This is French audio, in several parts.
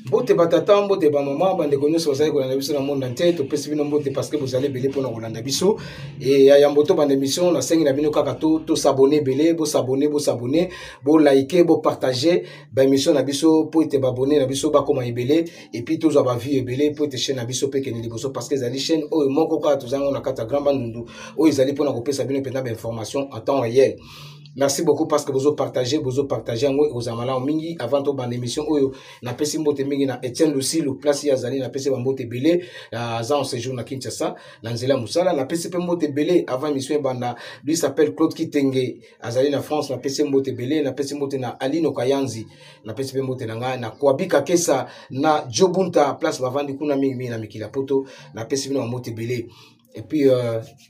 Mbote batata, mbote ba maman, bande konyo so bazali kolanda biso na monde entier, to pesi bino mbote parce que vous allez belé pour na kolanda biso. Et ya mboto bande émission na sengi na bino kaka to s'abonner belé, bo s'abonner, bo liker, bo partager ba émission na biso pour te abonner na biso ba koma ebelé et puis to za ba vie ebelé pour te chaîne na biso pe keneli boso parce que zali chaîne o moko ka to zango na kata grand bandundu o ezali pour na kopesa bino penda ba information en temps réel. Merci beaucoup parce que vous partagez aux amala mingi avant to ban émission oyo na pesi mbote mingi na Etienne Lucile place ya zali na pesi mbote belé za en séjour na Kinshasa na nzela musala na pesi mbote belé avant émission banda lui s'appelle Claude Kitenge azali na France na pesi mbote belé na pesi mbote na Alino Kayanzi na pesi mbote na nga na Kwabika Kesa na Jobunta place bavandi kuna mingi na Mikila Poto na pesi mbote belé et puis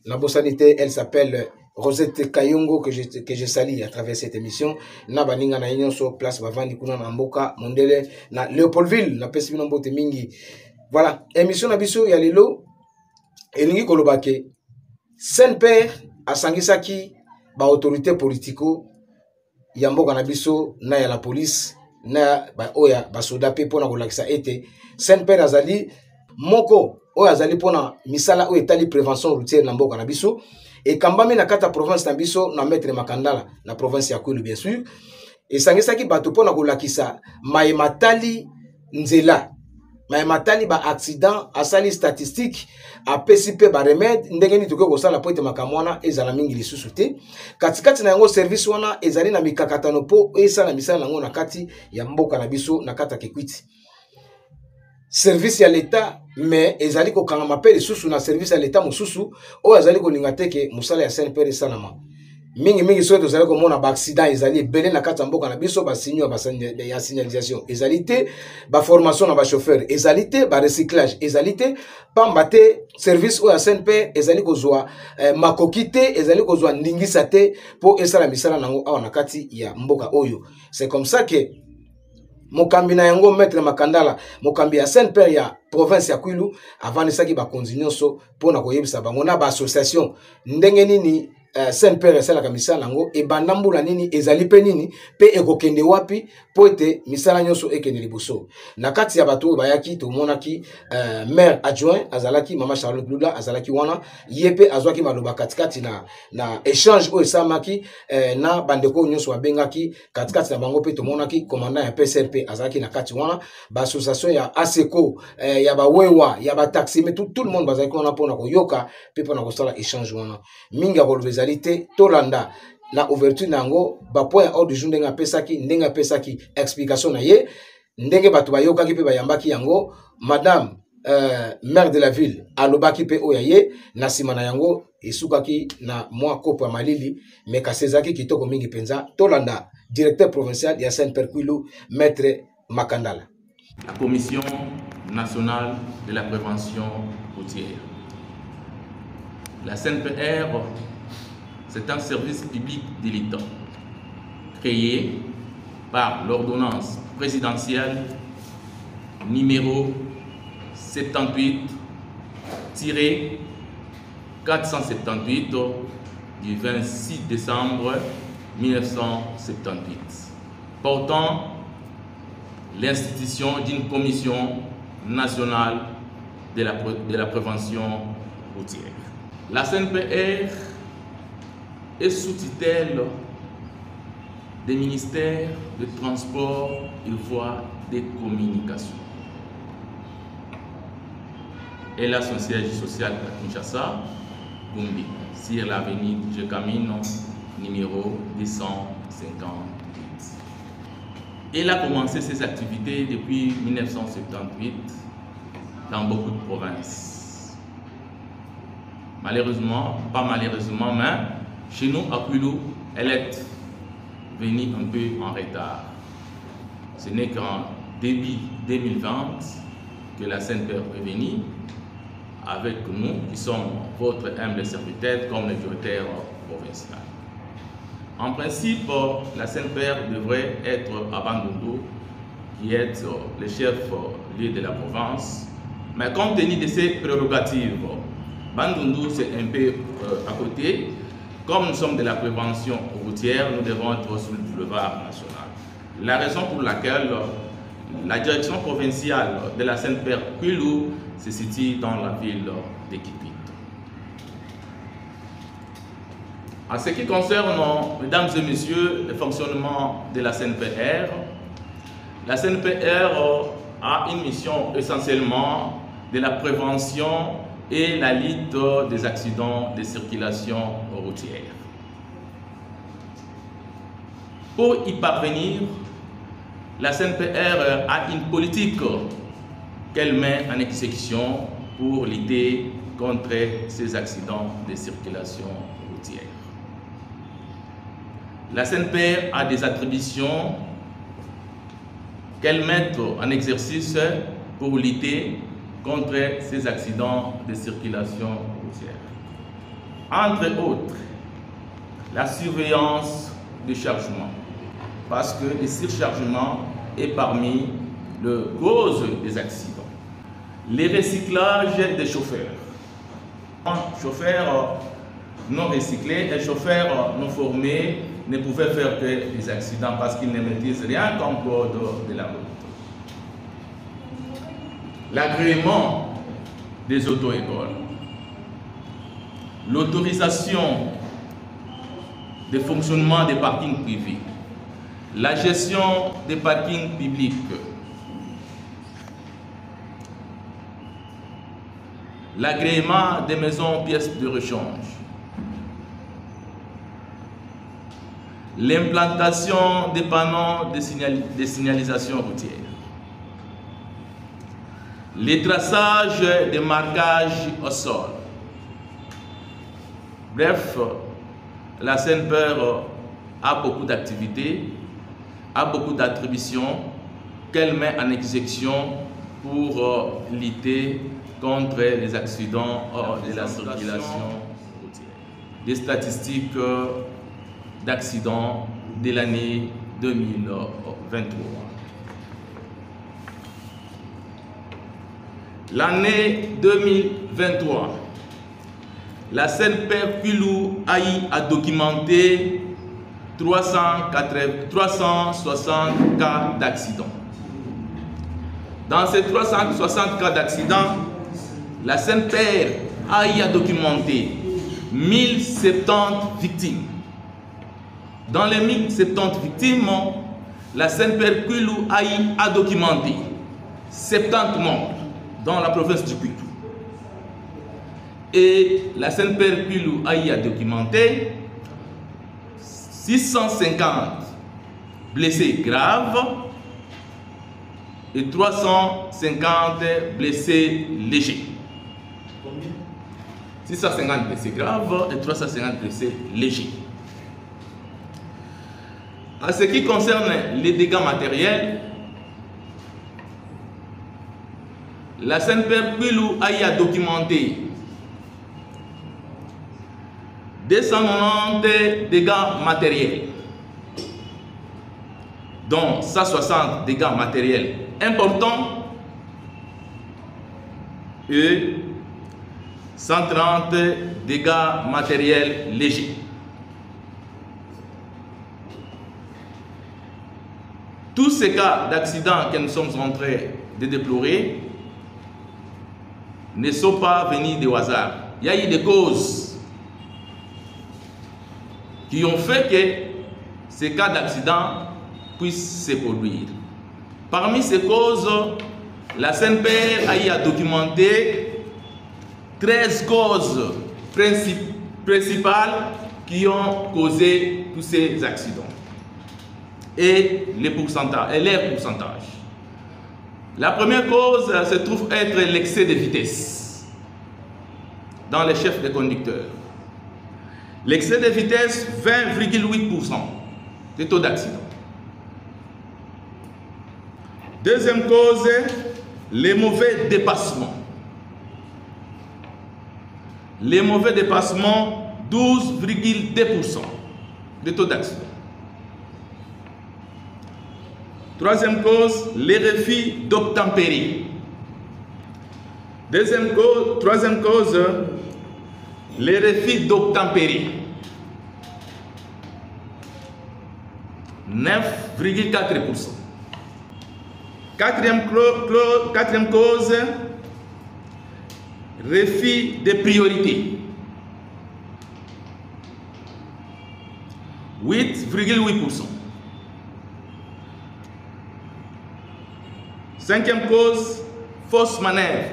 la bossanité elle s'appelle Rosette Kayongo que je salue à travers cette émission. Na baninga na union sur place bavandi kuna na mboka mondele na Léopoldville na pesi bino mbote mingi. Voilà, émission na biso ya lelo elingi kolobake Saint-Père asangisaki ba autorité politico ya mboka na biso na ya la police na ba oya ba soda pe pona kolakisa ete Saint-Père azali moko oya azali pona misala o etali prévention routière na mboka na biso. Et kambami na kata province na biso na maître Makandala na province ya Kwilu bien sûr et sangisaki bato pona kolakisa maematali nzela maematali ba accident asali statistique apesi pe ba remède ndenge ni tuko kosala po ete makamwana ezala mingi lisusu te katikati na yango service wana ezali na mikakatano po esala misala nango na kati ya mboka na biso na kata Kikwiti service ya l'État mais ezali ko kangama pe lisusu na service ya l'État mususu o ezali ko linga teke musala ya Saint-Père salama mingi so to ezali ko mona ba accident ezali belé na kata mboka na biso ba signyo ba signalisation ezali te ba formation na ba chauffeur ezali te ba recyclage ezali te pamba te service o ya Saint-Père ezali ko zwa makokite ezali ko zwa ndingisa te po esala misala nango awa na kati ya mboka oyo. C'est comme ça que mokambi na yango maître Makandala mokambi ya Saint-Père ya province ya Kwilu avant saki ba konzinyoso pona koyebisa bango na ba association ndenge nini Saint-Père esalaka misala nango e bandambula nini ezali pe nini pe ekokende wapi po ete misala nyonso ekende liboso na kati ya bato bayaki to monaki maire adjoint azalaki mama Charlotte Lula azalaki wana yepe azwaki maloba katikati na échange o esamaki na bandeko nyonso babengaki katikati na bango pe to monaki commandant ya PSRP azalaki na kati wana ba association ya ASECO ya ba wewa ya ba taxi mais tout le monde bazalaki wana pona koyoka pe pona kosala échange wana mingi akolobeza tolanda la ouverture nango ba point hors du jour ndenga pesaki explication na ye ndenge bato bayokaki pe bayambaki yango madame maire de la ville alobaki pe oya ye na sima na yango esukaki na mwa kopo ya malili mais kasezaki kitoko mingi penza tolanda directeur provincial ya Saint-Père Kwilu maître Makandala. La commission nationale de la prévention routière, la CNPR, c'est un service public de l'État créé par l'ordonnance présidentielle numéro 78-478 du 26 décembre 1978 portant l'institution d'une commission nationale de la prévention routière. La CNPR est sous tutelle des ministères de transport et voies de communication. Elle a son siège social à Kinshasa, Gumbi, sur l'avenue Jekamino, numéro 258. Elle a commencé ses activités depuis 1978 dans beaucoup de provinces. Malheureusement, pas malheureusement, mais chez nous, à Kwilu, elle est venue un peu en retard. Ce n'est qu'en début 2020 que la CNPR est venue avec nous, qui sommes votre humble serviteur comme le directeur provincial. En principe, la CNPR devrait être à Bandundu, qui est le chef-lieu de la province. Mais compte tenu de ses prérogatives, Bandundu c'est un peu à côté. Comme nous sommes de la prévention routière, nous devons être sur le boulevard national. La raison pour laquelle La direction provinciale de la Sainte-Père Kwilu se situe dans la ville de Kikwit. En ce qui concerne, mesdames et messieurs, le fonctionnement de la CNPR, la CNPR a une mission essentiellement de la prévention et la lutte des accidents de circulation routière. Pour y parvenir, la CNPR a une politique qu'elle met en exécution pour lutter contre ces accidents de circulation routière. La CNPR a des attributions qu'elle met en exercice pour lutter contre ces accidents de circulation routière. Entre autres, la surveillance du chargement, parce que le surchargement est parmi les causes des accidents. Les recyclages des chauffeurs. Un chauffeur non recyclé, un chauffeur non formé ne pouvait faire que des accidents parce qu'il ne maîtrise rien comme code de la route. L'agrément des auto-écoles. L'autorisation de fonctionnement des parkings privés. La gestion des parkings publics. L'agrément des maisons pièces de rechange. L'implantation des panneaux de signalisation routière. Les traçages des marquages au sol. Bref, la CNPR a beaucoup d'activités, a beaucoup d'attributions qu'elle met en exécution pour lutter contre les accidents de la circulation routière. Des statistiques d'accidents de l'année 2023. L'année 2023, la CNPR Kwilu a documenté 360 cas d'accidents. Dans ces 360 cas d'accidents, la CNPR a documenté 1070 victimes. Dans les 1070 victimes, la CNPR Kwilu a documenté 70 morts dans la province du Kwilu. Et la CNPR Kwilu a documenté 650 blessés graves et 350 blessés légers. Combien? 650 blessés graves et 350 blessés légers. En ce qui concerne les dégâts matériels, la CNPR Kwilu a documenté 290 dégâts matériels, dont 160 dégâts matériels importants et 130 dégâts matériels légers. Tous ces cas d'accident que nous sommes en train de déplorer ne sont pas venus de hasard. Il y a eu des causes qui ont fait que ces cas d'accident puissent se produire. Parmi ces causes, la CNPR a documenté 13 causes principales qui ont causé tous ces accidents. Et les pourcentages. La première cause se trouve être l'excès de vitesse dans les chefs de conducteurs. L'excès de vitesse, 20,8% de taux d'accident. Deuxième cause, les mauvais dépassements. Les mauvais dépassements, 12,2% de taux d'accident. Troisième cause, les refus d'obtempérer. Troisième cause, les refus d'obtempérer. 9,4%. Quatrième cause, refus de priorité. 8,8%. Cinquième cause, fausse manœuvre.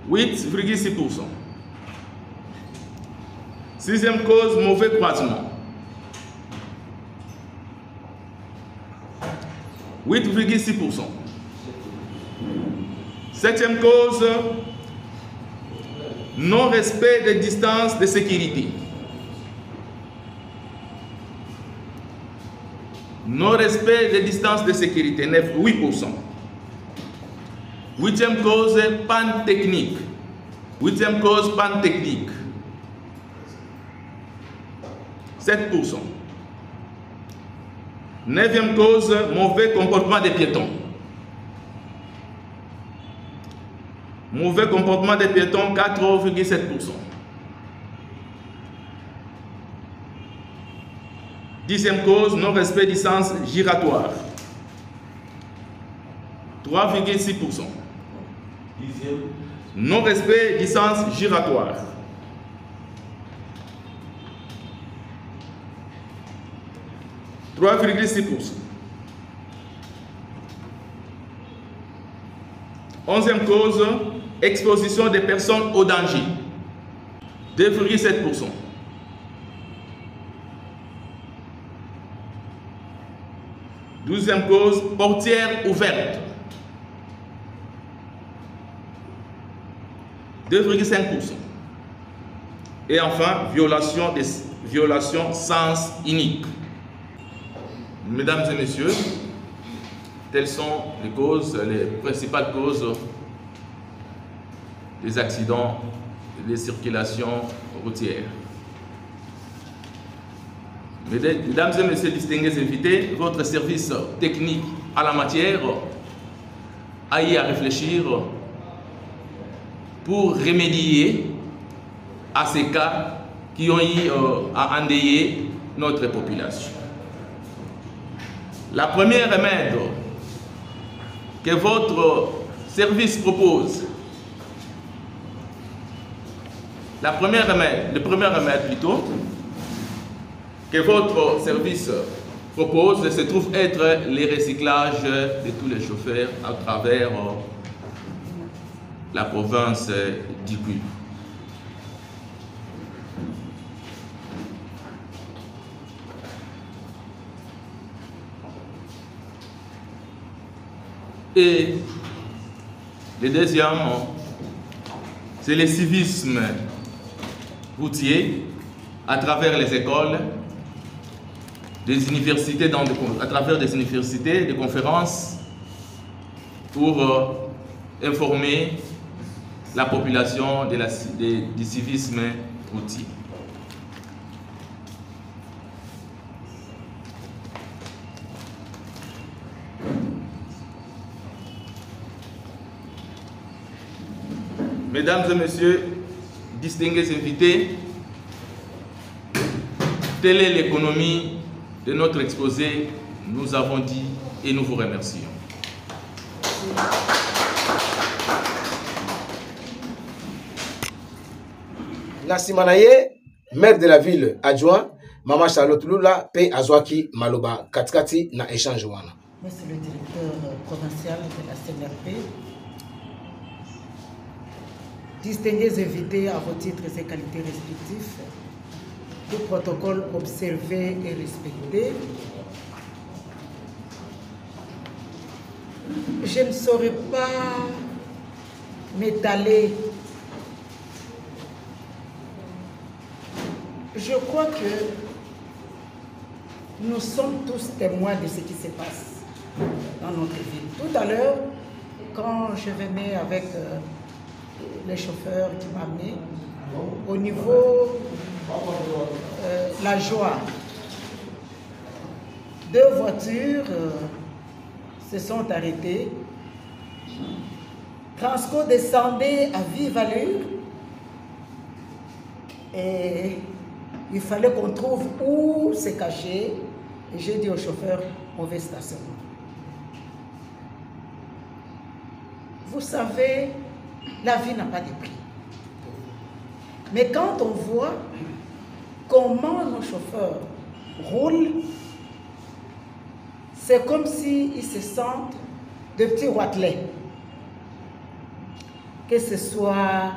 8,6%. Sixième cause, mauvais croisement. 8,6%. Septième cause, non-respect des distances de sécurité. Non-respect des distances de sécurité, 8%. Huitième cause, panne technique. Huitième cause, panne technique. 7%. Neuvième cause, mauvais comportement des piétons. Mauvais comportement des piétons, 4,7%. Dixième cause, non-respect du sens giratoire. 3,6%. Non-respect du sens giratoire. 3,6%. Onzième cause, exposition des personnes au danger. 2,7%. Douzième cause, portière ouverte. 2,5%. Et enfin, violation sens unique. Mesdames et messieurs, telles sont les principales causes des accidents de circulation routière. Mesdames et messieurs distingués invités, votre service technique à la matière a eu à réfléchir pour remédier à ces cas qui ont eu à endeuiller notre population. La première remède que votre service propose, le premier remède plutôt, que votre service propose se trouve être le recyclage de tous les chauffeurs à travers la province du Gouy. Et le deuxième, c'est le civisme routier à travers les écoles, des universités, à travers des universités, des conférences pour informer la population du civisme routier. Mesdames et messieurs, distingués invités, telle est l'économie de notre exposé. Nous avons dit et nous vous remercions. Nasimanaye, maire de la ville adjoint, Maman Charlotte Lula, P. Azwaki Maloba, Katkati na échange wana. Monsieur le directeur provincial de la CNRP, distingués invités à vos titres et qualités respectifs, tout protocole observé et respecté, je ne saurais pas m'étaler. Je crois que nous sommes tous témoins de ce qui se passe dans notre ville. Tout à l'heure, quand je venais avec les chauffeurs qui m'amenaient, au niveau la joie, deux voitures se sont arrêtées. Transco descendait à vive allure et il fallait qu'on trouve où se cacher. Et j'ai dit au chauffeur, on va stationner. vous savez, la vie n'a pas de prix. Mais quand on voit comment nos chauffeurs roulent, c'est comme s'ils se sentent de petits roitelets. Que ce soit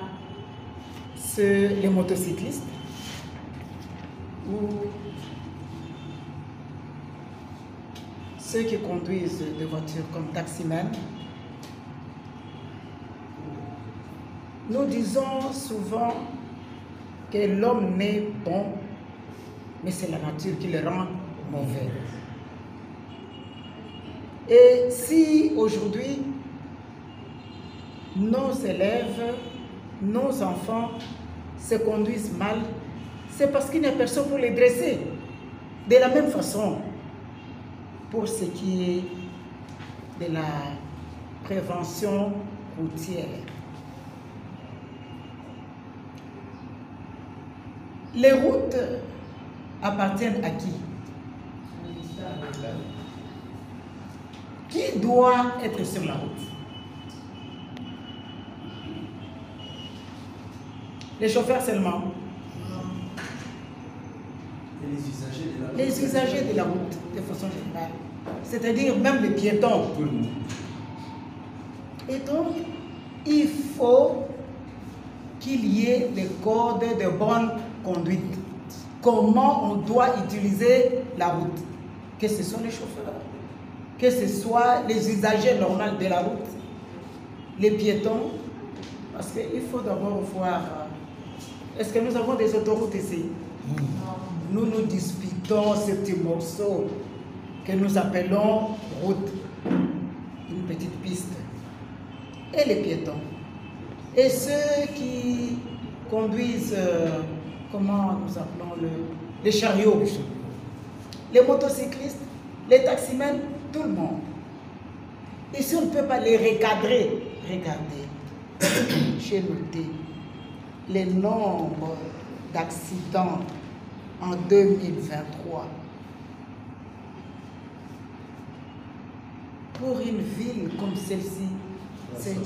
les motocyclistes ou ceux qui conduisent des voitures comme taximens. Nous disons souvent que l'homme naît bon, mais c'est la nature qui le rend mauvais. Et si aujourd'hui, nos élèves, nos enfants se conduisent mal, c'est parce qu'il n'y a personne pour les dresser. De la même façon, pour ce qui est de la prévention routière. Les routes appartiennent à qui? Qui doit être sur la route? Les chauffeurs seulement. Les usagers de la route, de façon générale. C'est-à-dire même les piétons. Et donc, il faut qu'il y ait des codes de bonne conduite. Comment on doit utiliser la route. Que ce soit les chauffeurs, que ce soit les usagers normaux de la route, les piétons. Parce qu'il faut d'abord voir, est-ce que nous avons des autoroutes ici? Nous nous disputons ce petit morceau que nous appelons route, une petite piste. Et les piétons. Et ceux qui conduisent, comment nous appelons, les chariots, les motocyclistes, les taximens, tout le monde. Et si on ne peut pas les recadrer, regardez, j'ai noté les nombres d'accidents en 2023. Pour une ville comme celle-ci, c'est...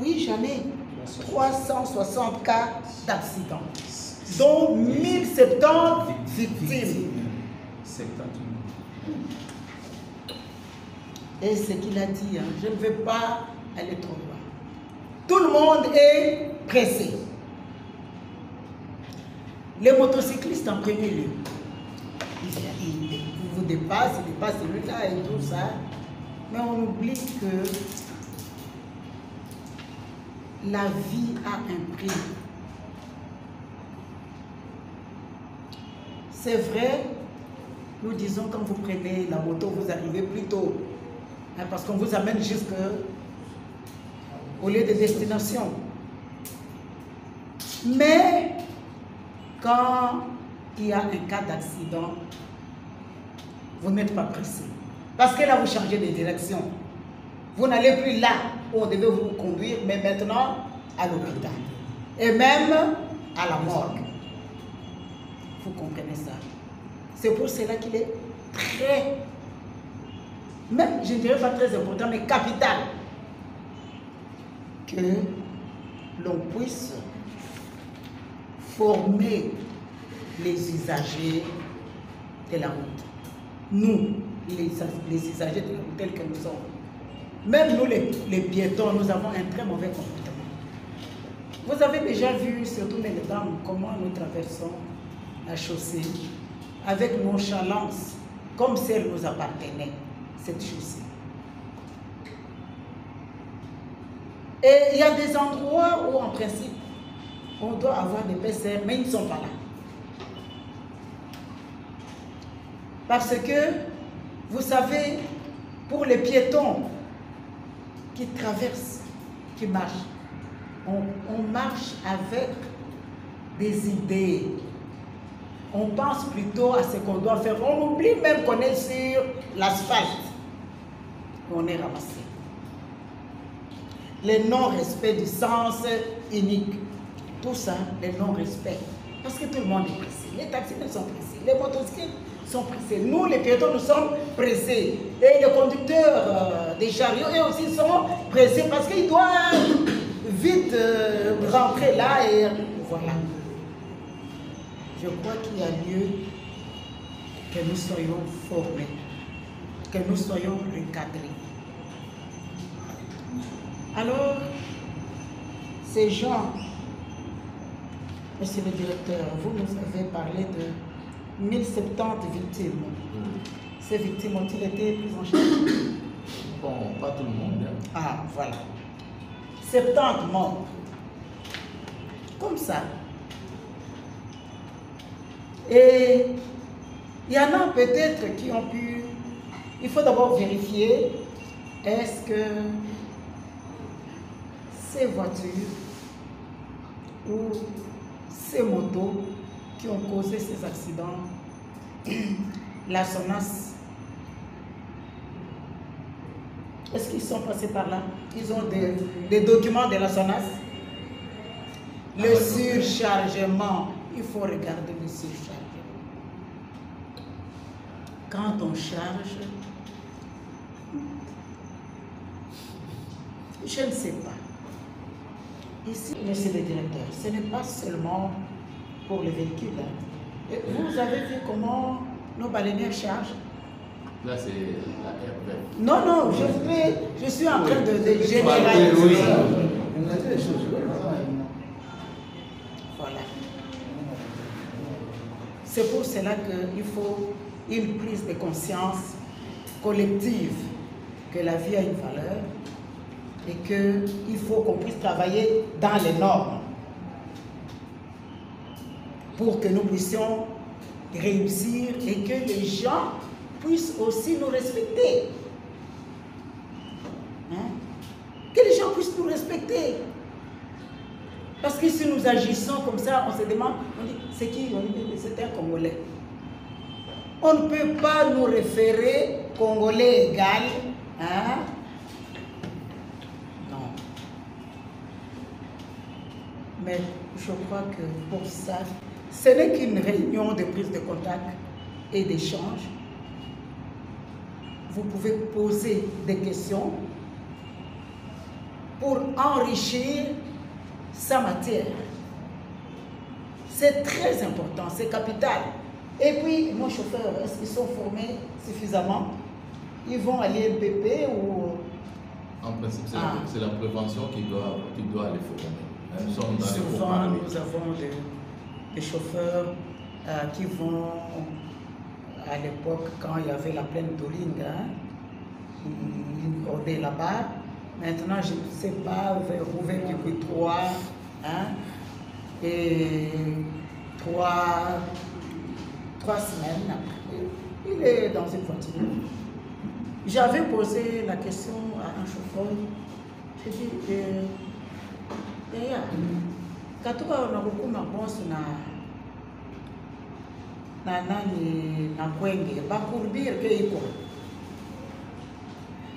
Oui, j'en ai 360 cas d'accidents, dont 1070 victimes. Et ce qu'il a dit, hein, je ne veux pas aller trop loin. Tout le monde est pressé. Les motocyclistes en premier lieu. Ils vous dépassent, ils dépassent celui-là et tout ça. Mais on oublie que la vie a un prix. C'est vrai, nous disons quand vous prenez la moto, vous arrivez plus tôt. Hein, parce qu'on vous amène jusqu'au lieu de destination. Mais quand il y a un cas d'accident, vous n'êtes pas pressé. Parce que là, vous changez de direction. Vous n'allez plus là où on devait vous conduire, mais maintenant à l'hôpital. Et même à la morgue. Vous comprenez ça? C'est pour cela qu'il est très, même je ne dirais pas très important, mais capital, que l'on puisse former les usagers de la route. Nous, les usagers de la route tels que nous sommes. Même nous, les piétons, nous avons un très mauvais comportement. Vous avez déjà vu, surtout les dames, comment nous traversons la chaussée avec nonchalance, comme si elle nous appartenait, cette chaussée. Et il y a des endroits où, en principe, on doit avoir des PCR, mais ils ne sont pas là. Parce que, vous savez, pour les piétons qui traversent, qui marchent, on marche avec des idées. On pense plutôt à ce qu'on doit faire. On oublie même qu'on est sur l'asphalte. On est ramassé. Le non-respect du sens unique. Tout ça, le non-respect. Parce que tout le monde est pressé. Les taxis sont pressés. Les motocyclistes sont pressés. Nous, les piétons, nous sommes pressés. Et les conducteurs des chariots, eux aussi, sont pressés parce qu'ils doivent vite rentrer là et voilà. Je crois qu'il y a lieu que nous soyons formés, que nous soyons recadrés. Alors, ces gens, monsieur le directeur, vous nous avez parlé de 1070 victimes. Ces victimes ont-ils été prises en charge? Bon, pas tout le monde. Hein. Ah, voilà. 70 morts. Comme ça. Et il y en a peut-être qui ont pu... Il faut d'abord vérifier, est-ce que ces voitures ou ces motos qui ont causé ces accidents, la SONAS, est-ce qu'ils sont passés par là? Ils ont des documents de la SONAS? Le surchargement, il faut regarder le surchargement. Quand on charge, je ne sais pas. Ici, monsieur le directeur, ce n'est pas seulement pour les véhicules. Hein. Vous avez vu comment nos baleinières chargent? Là, c'est la RV. Non, non, je suis en train de généraliser. Voilà. C'est pour cela qu'il faut une prise de conscience collective que la vie a une valeur et qu'il faut qu'on puisse travailler dans les normes pour que nous puissions réussir et que les gens puissent aussi nous respecter. Hein? Que les gens puissent nous respecter. Parce que si nous agissons comme ça, on se demande, on dit, c'est qui? On dit, c'est un Congolais. On ne peut pas nous référer Congolais égal. Hein? Non. Mais je crois que pour ça, ce n'est qu'une réunion de prise de contact et d'échange. Vous pouvez poser des questions pour enrichir sa matière. C'est très important, c'est capital. Et puis, nos chauffeurs, est-ce qu'ils sont formés suffisamment? Ils vont à l'INPP ou... En principe, c'est la prévention qui doit les former. Nous sommes dans souvent, nous avons des chauffeurs qui vont, à l'époque, quand il y avait la plaine d'Olinga, hein, ils rôdaient là-bas. Maintenant, je ne sais pas, ouvert depuis 3 semaines après. Il est dans une voiture. J'avais posé la question à un chauffeur. J'ai dit, katuka unakukuma boss na kwenge bakurbir ke iko.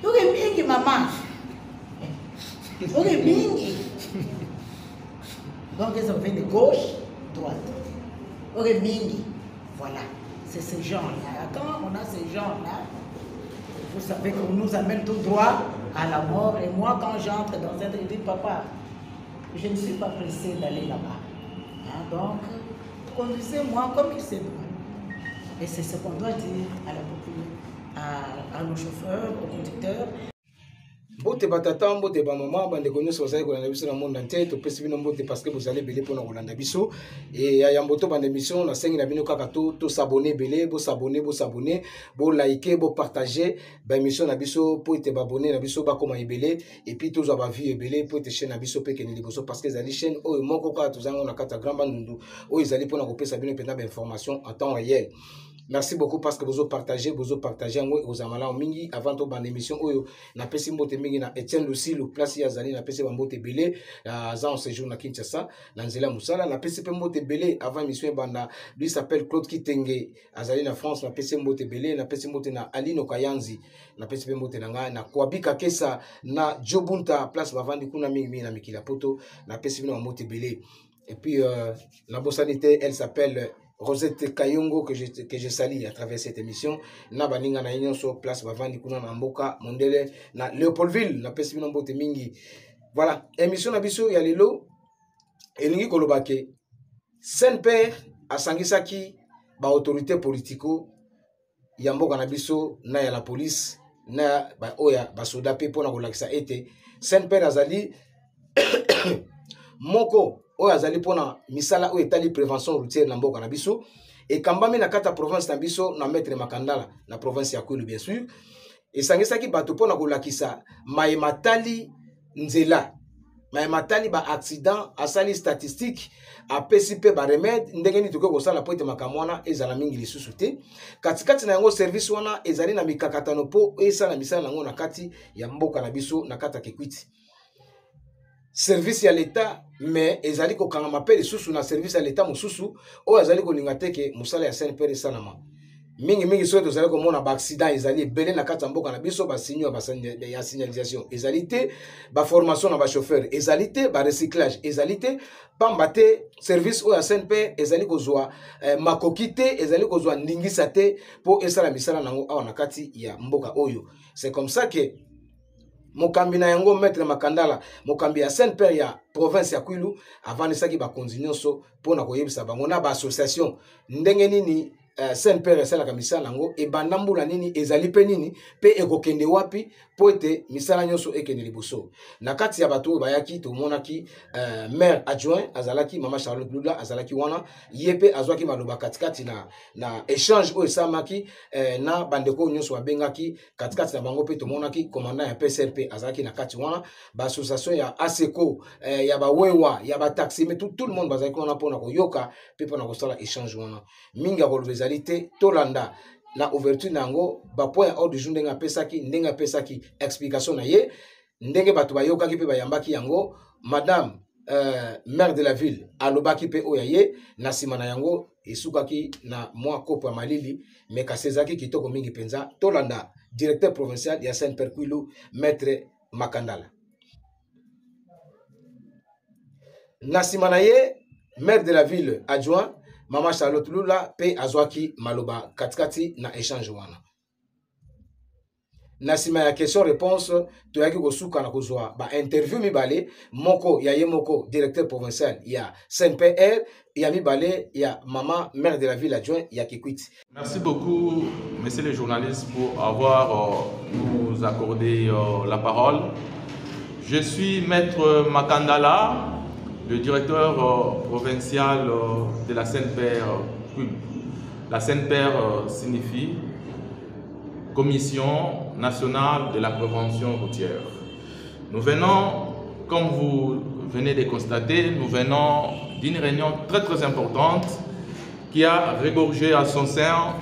Yoge mingi mama. Yoge mingi. Donc ils ont fait de gauche, droite. Yoge mingi. Voilà, c'est ces gens-là. Quand on a ces gens-là, vous savez qu'on nous amène tout droit à la mort. Et moi, quand j'entre dans un truc, je dis, papa, je ne suis pas pressé d'aller là-bas. Hein, donc, conduisez-moi comme il se doit. Et c'est ce qu'on doit dire à la population, à nos chauffeurs, aux conducteurs. Mbote batata mbote ba mama bandeko nyonso bazali kolanda biso na monde entier topesi bino mbote parce que vous allez belé mpona kolanda biso et ya mboto bande émission na sengi na bino kaka to s'abonner belé bo s'abonner bo liker bo partager ba émission na biso po ete ba abonner na biso ba koma ebelé et puis to ba vie ebelé po ete chaîne na biso pe keneli boso parce que ezali chaîne oyo moko kaka tozanga na kata grand bandundu oyo ezali mpona kopesa bino mpena ba information en temps réel. Merci beaucoup parce que vous avez partagé aux amala mingi avant ton émission oyo na pesi mbote mingi na Etienne Lucie le place ya zali na pesi mbote belé za en séjour na Kinshasa na nzela musala na pesi mbote belé avant émission banda lui s'appelle Claude Kitenge azali na France na pesi mbote belé na pesi mbote na Alino Kayanzi na pesi mbote na na Kwabika Kesa na Jobunta place bavandi kuna mingi na mikila poto na pesi mbote belé et puis la bossanité elle s'appelle Rosette Kayongo que je salue à travers cette émission. Na baninga na union sur place bavandi kuna na mboka mondele na Léopoldville na pesi bino mbote mingi. Voilà, émission na biso ya lelo elingi kolobake Saint-Père asangisaki ba autorité politico ya mboka na biso na ya la police na ba oya ba soda pe pona kolakisa ete Saint-Père azali moko oyo azali pona misala oyo etali prévention routière na mboka na biso ekambami na kata province na biso na maître Makandala na province ya Kwilu bien sûr esangisaki bato pona kolakisa mayematali nzela mayematali ba accident asali statistique apesi pe ba remède ndenge ni toke kosala po ete makambo wana ezala mingi lisusu te katikati na yango service wana ezali na mikakatano po esala misala nango na kati ya mboka na biso na kata Kikwiti service ya l'État mais ezali ko kangama pe lisusu na service ya l'État mususu o ezali ko linga teke musala ya Saint-Père salama mingi so tozali ko mona ba accident ezali belé na kata mboka na biso ba signaux ya signalisation ezali te ba formation na ba chauffeur ezali te ba recyclage ezali te pamba te service o ya Saint-Père ezali ko zwa makoki te ezali ko zwa ndingisa te po esala misala nango awa na kati ya mboka oyo. C'est comme ça que mokambi na yango maître Makandala mokambi ya Saint-Père ya province ya Kwilu avanisaki ba konzinyoso pona koyebisa bango na ba association ndenge nini Saint-Père esalaka misala nango ebanda mbula nini ezali pe nini pe ekokende wapi po ete misala nyonso ekende liboso na kati ya bato bayaki tomonaki maire adjoint azalaki mama Charlotte Lula azalaki wana yepe azwaki maloba katikati na échange o esamaki na bandeko nyonso babengaki katikati na bango pe tomonaki commandant ya PCRP azalaki na kati wana ba association ya ASECO ya ba wewa ya ba taxi mais tout le monde bazalaki wana pona koyoka pe pona kosala échange wana mingi ya kolobeza tolanda na ouverture nango ba point hors du jour ndenga pesaki explication na ye ndenge bato bayokaki pe bayambaki yango madame maire de la ville alobaki pe oya ye na sima na yango esukaki na mwa kopo ya malili mais kasezaki kitoko mingi penza tolanda directeur provincial ya Saint-Père Kwilu maître Makandala na sima na ye maire de la ville adjoint Mama Charlotte Lula pe azwaki maloba katikati na échange wana. Na sima ya question réponse toyaki kosuka na kozwa ba interview mibale moko ya ye moko directeur provincial ya Saint-Père ya mibale ya mama maire de la ville adjoint ya Kikwiti. Merci beaucoup messieurs les journalistes pour avoir nous accordé la parole. Je suis maître Makandala, le directeur provincial de la Saint-Père. La Saint-Père signifie Commission nationale de la prévention routière. Nous venons, comme vous venez de constater, nous venons d'une réunion très importante qui a regorgé à son sein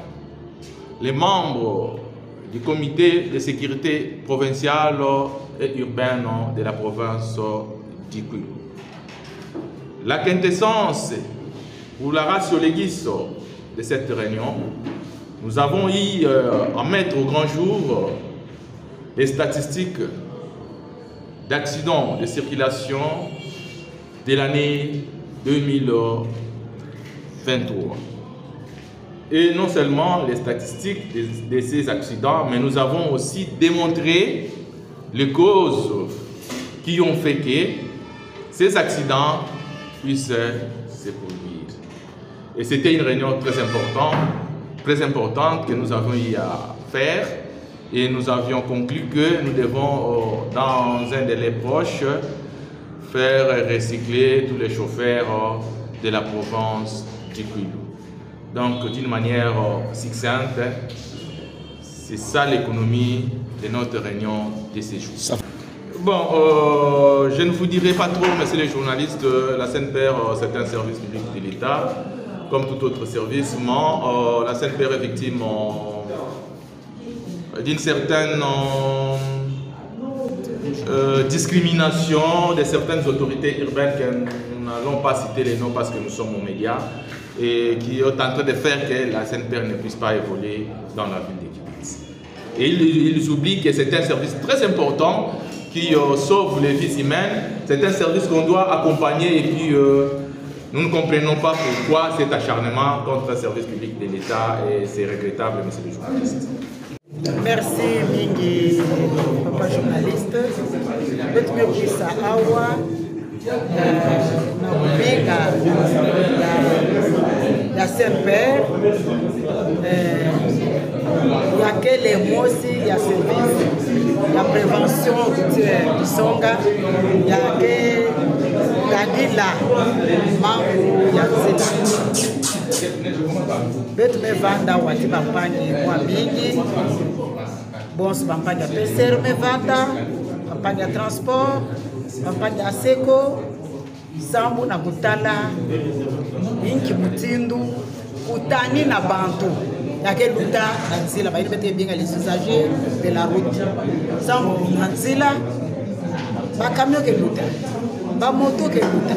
les membres du comité de sécurité provinciale et urbaine de la province du Kwilu. La quintessence ou la ratio legis de cette réunion, nous avons eu à mettre au grand jour les statistiques d'accidents de circulation de l'année 2023. Et non seulement les statistiques de ces accidents, mais nous avons aussi démontré les causes qui ont fait que ces accidents puissent se produire. Et c'était une réunion très importante que nous avons eu à faire, et nous avions conclu que nous devons, dans un délai proche, faire recycler tous les chauffeurs de la province du Kwilu. Donc, d'une manière succincte, c'est ça l'économie de notre réunion de ces jours. Bon, je ne vous dirai pas trop, messieurs les journalistes, la Saint-Père, c'est un service public de l'État, comme tout autre service, mais la Saint-Père est victime d'une certaine discrimination de certaines autorités urbaines que nous n'allons pas citer les noms parce que nous sommes aux médias, et qui est en train de faire que la Saint-Père ne puisse pas évoluer dans la ville de Kikwiti. Et ils oublient que c'est un service très important qui sauve les vies humaines. C'est un service qu'on doit accompagner et puis Nous ne comprenons pas pourquoi cet acharnement contre un service public de l'État et c'est regrettable, monsieur le journaliste. Merci Mingi, papa journaliste. Je suis Awa, la Saint-Père, il y a quel mots aussi, il y a service, il y a prévention routière du Songa, il y a que Gadila, Mango, il y a betu me vanda wati bampanyi kwa mingi bonso bampanyi ya PCR me vanda bampanyi ya transport bampanyi ya seko sambu na kutala inki mutindu kutani na bantu yake luta na nzila baili bete bien les usagers de la route sambu na nzila ba camion ke luta ba moto ke luta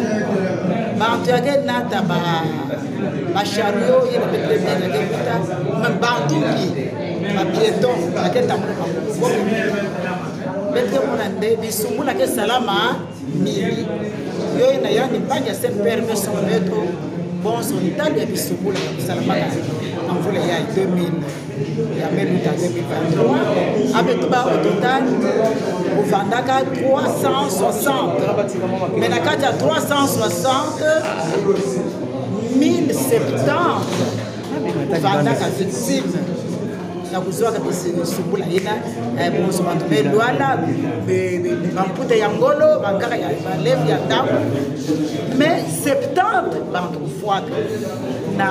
bantu yake nata ba chariot il bete bien yake luta mais bantu ki ba piéton yake tamuna bete mona nde bisumula ke salama mingi yo na yani panya Saint-Père me son metro bon son italie bisumula salama en volet ya 2000 ya même ta 2023 avec tout au total au Vandaka 360 mais na kati ya 360 1070 Vandaka victime na kuzoaka bisumula ina bonso bantu belwala bamputa ya ngolo bankaka ya balevi ya ndambo mais 70 bantu kufuata na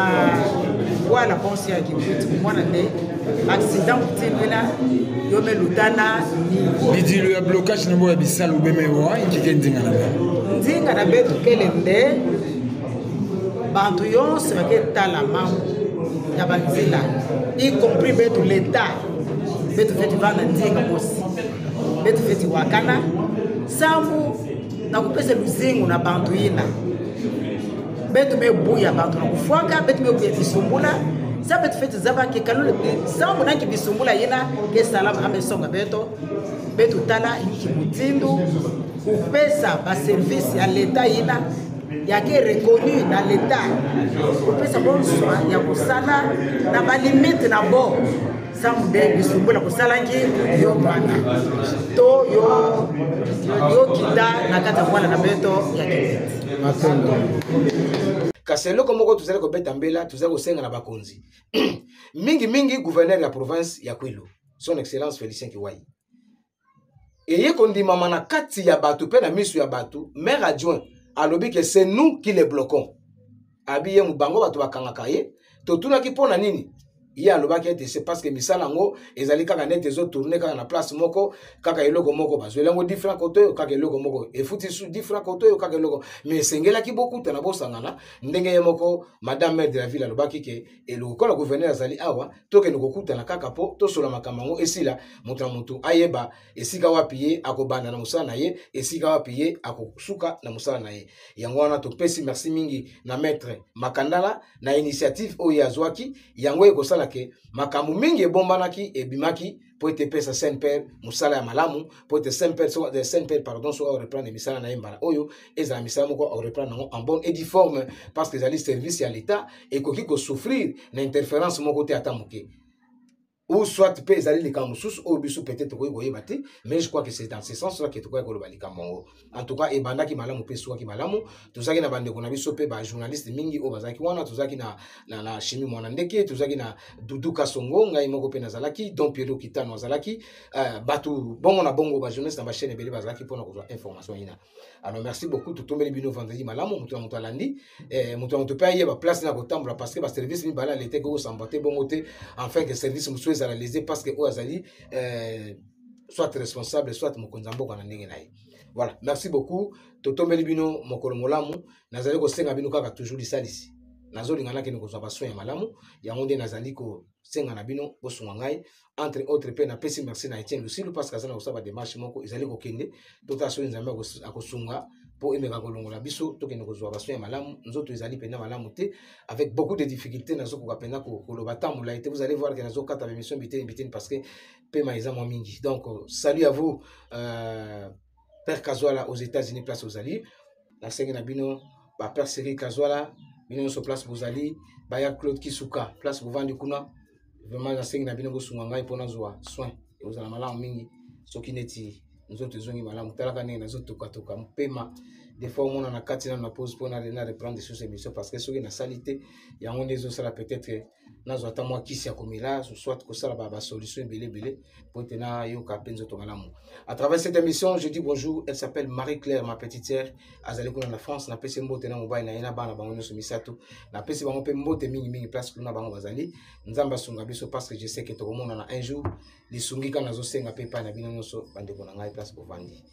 wala bonsi ya kibuti mwana nde accident kutimela yome lutana ni bidilo ya blocage na bo ya bisala ubemewa ikike ndinga na betu kele nde bantu yonse baketala mambo ya banzila y compris betu l'État betu feti vana ndinga mosi betu feti wakana sambu na kupesa luzingu na bantu ina betu mebuya bantu na kufuaka betu mebuya bisumbula sa betu feti zaba ke kanule sambu na kibisumbula ina ke salama amesonga betu tala iki mutindu kupesa ba service ya l'État ina yake reconnu dans l'État kupesa bon soin ya kusala na ba limite na bo samude bisumbula kusalangi yo bana to yo kita na kata wala na beto ya kiti matendo kaselo komoko tuzale ko beta mbela tuzale ko senga na bakonzi mingi gouverneur ya province ya Kwilu son excellence Félicien Kiwai eye kondima mana kati ya batu pe na misu ya batu maire adjoint alobi que c'est nous qui les bloquons abiye mubango batu bakangaka ye totuna ki pona nini ye alobaki ete c'est parce que misala ngo ezali kaka nete ezo tourner kaka na place moko kaka eloko moko bazwela ngo différent côté kaka eloko moko efuti su différent côté kaka eloko mais sengelaki beaucoup tana bosangana ndenge ye moko madame maire de la ville alobaki ke eloko kola gouverneur azali awa toke nokokutana kaka po tosola makambo ngo esila moto na moto ayeba esika wapi ye akobanda na musala na ye esika wapi ye akosuka na musala na ye yango wana topesi merci mingi na maître Makandala na initiative oyo azwaki yango ekosala ke makambo mingi ebombanaki ebimaki po ete pesa Saint-Père musala ya malamu po ete Saint-Père pardon so reprendre misala na yembala oyo ezala misala moko reprendre nango en bonne et due forme parce que ezali service ya l'État ekoki ko souffrir na interférence moko te ata moke ou soit pe ezali likambo susu oyo biso peut-être koyi koyeba te mais je crois que c'est dans ce sens là que tokoki koloba likambo ngo en tout cas ebandaki malamu pe swaki malamu tozaki na bandeko na biso pe ba journaliste mingi oyo bazalaki wana tozaki na Chimie mwana ndeke tozaki na Dudu Kasongo ngai moko pe nazalaki Don Pierrot Kitano azalaki batu bongo na bongo ba journaliste na ba chaîne ebele bazalaki mpona kozwa information ina. Alors merci beaucoup totombeli bino vendredi malamu mutu na mutu alandi mutu na mutu pe ayeba place na kotambola parce que ba service mibala l'été ko sambate bongo te enfin que service musu ezala lésé parce que Oazali soit responsable soit mokonzambo kana ndenge naye. Voilà, merci beaucoup totombeli bino mokolo molamu nazali ko senga bino kaka toujours lisalisi nazoli ngana ke ko zwa soin ya malamu yango nde nazali ko senga na bino bosunga ngai entre autres pe na pesi merci na Etienne Lucille parce que azana ko saba démarche moko ezali ko kende tota so nzambe akosunga po emeka kolongola biso tokende ko zwa soin ya malamu nzoto ezali pena malamu te avec beaucoup de difficultés nazo ko pena ko loba tamula été vous allez voir que nazo kata émission bitene parce que pema ezama mingi donc salut à vous Père Kazoala aux États-Unis place aux alliés la senga na bino ba père Cyril Kazwala bino so place bozali baya Claude Kisuka place bovandi kuna vraiment na sengi na bino bosunga ngai pona zwa soin ezala malamu mingi soki neti nzoto ezongi malamu talaka ndenge nazotoka mpema des fois on a kati na pause pour na reprendre sur émission parce que soki na salité yango nde ezosala peut-être nazwa ata mwa kisi ya komela soit kosala ba solution ebele pour tena yoka mpe nzoto malamu. À travers cette émission je dis bonjour, elle s'appelle Marie-Claire, ma petite sœur azali kuna na France, napesi mbote na mobile na yena bana bango nyonso misato napesi bango mpe mbote mingi place kuna bango bazali nzamba asunga biso parce que je sais que tokomona na un jour lisungi kana zosenga mpe pa na bino nyonso bandeko na ngai place bovandi.